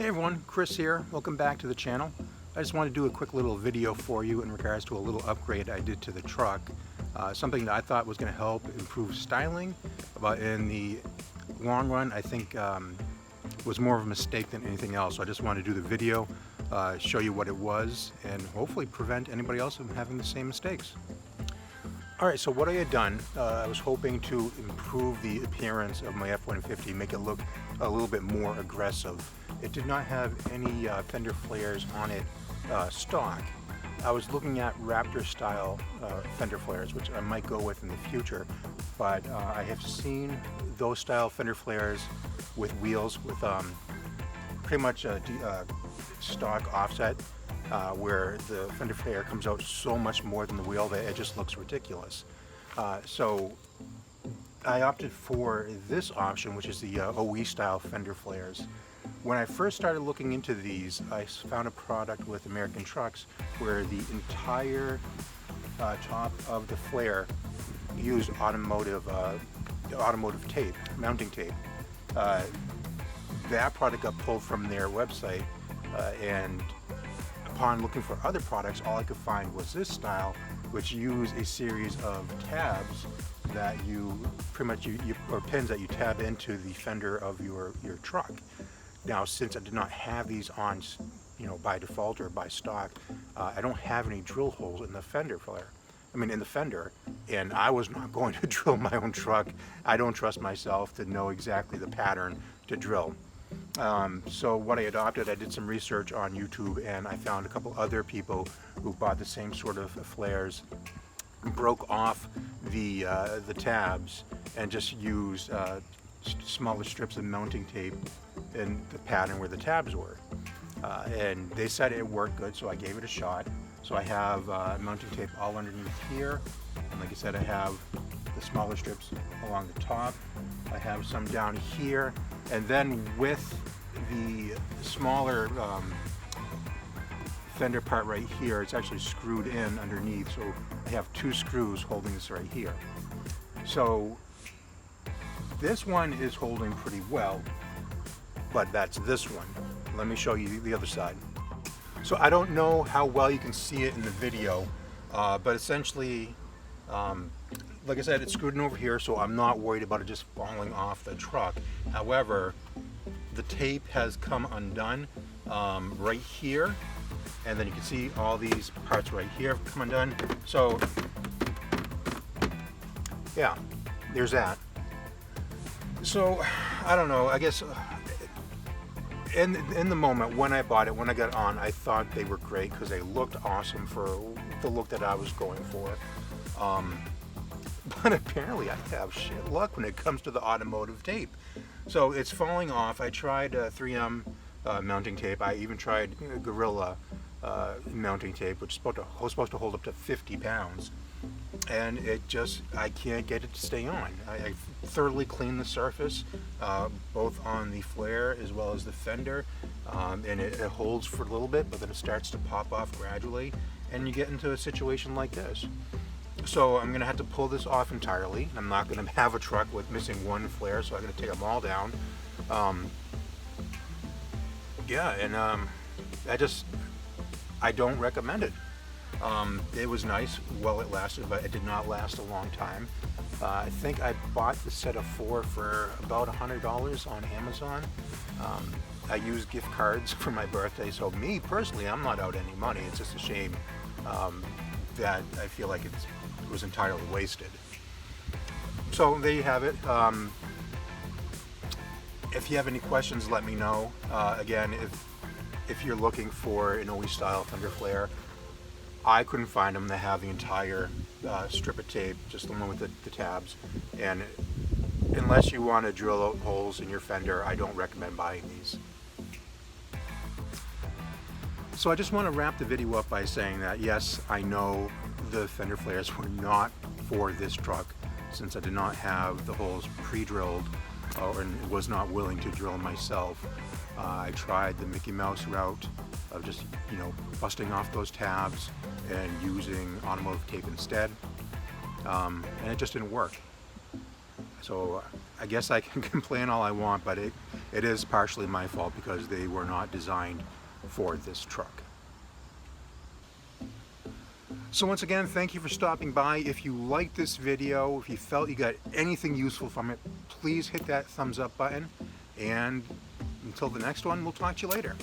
Hey everyone, Chris here. Welcome back to the channel. I just want to do a quick little video for you in regards to a little upgrade I did to the truck. Something that I thought was going to help improve styling, but in the long run I think was more of a mistake than anything else. So I just wanted to do the video, show you what it was, and hopefully prevent anybody else from having the same mistakes. Alright, so what I had done, I was hoping to improve the appearance of my F-150, make it look a little bit more aggressive. It did not have any fender flares on it stock. I was looking at Raptor style fender flares, which I might go with in the future, but I have seen those style fender flares with wheels with pretty much a stock offset, where the fender flare comes out so much more than the wheel that it just looks ridiculous. So I opted for this option, which is the OE style fender flares. When I first started looking into these, I found a product with American Trucks where the entire top of the flare used automotive tape, mounting tape. That product got pulled from their website, and upon looking for other products, all I could find was this style, which use a series of tabs that you pretty much or pins that you tab into the fender of your truck. Now, since I did not have these on, by default or by stock, I don't have any drill holes in the fender flare. In the fender, and I was not going to drill my own truck. I don't trust myself to know exactly the pattern to drill. So what I adopted, I did some research on YouTube, and I found a couple other people who bought the same sort of flares, broke off the tabs, and just used smaller strips of mounting tape in the pattern where the tabs were. And they said it worked good, so I gave it a shot. So I have mounting tape all underneath here, and like I said, I have the smaller strips along the top. I have some down here, and then with the smaller fender part right here, it's actually screwed in underneath, so I have two screws holding this right here. So this one is holding pretty well, but that's this one. Let me show you the other side. So I don't know how well you can see it in the video, but essentially, like I said, it's screwed in over here, so I'm not worried about it just falling off the truck. However, the tape has come undone right here, and then you can see all these parts right here have come undone. So yeah, there's that. So I don't know, I guess in the moment when I bought it, when I got on, I thought they were great because they looked awesome for the look that I was going for. But apparently I have shit luck when it comes to the automotive tape. So it's falling off. I tried 3M mounting tape. I even tried Gorilla mounting tape, which was supposed to hold up to 50 pounds. And I can't get it to stay on. I thoroughly cleaned the surface, both on the flare as well as the fender, and it holds for a little bit, but then it starts to pop off gradually, and you get into a situation like this. So I'm going to have to pull this off entirely. I'm not going to have a truck with missing one flare, so I'm going to take them all down. I don't recommend it. It was nice while it lasted, but it did not last a long time. I think I bought the set of 4 for about $100 on Amazon. I used gift cards for my birthday, so me personally, I'm not out any money. It's just a shame that I feel like it was entirely wasted. So there you have it. If you have any questions, let me know. Again, if you're looking for an OE style fender flare, I couldn't find them that have the entire strip of tape, just the one with the tabs. And unless you want to drill out holes in your fender, I don't recommend buying these. So I just want to wrap the video up by saying that yes, I know the fender flares were not for this truck, since I did not have the holes pre-drilled and was not willing to drill myself. I tried the Mickey Mouse route of just, busting off those tabs and using automotive tape instead, and it just didn't work. So I guess I can complain all I want, but it is partially my fault because they were not designed for this truck. So once again, thank you for stopping by. If you liked this video, if you felt you got anything useful from it, please hit that thumbs up button. And until the next one, we'll talk to you later.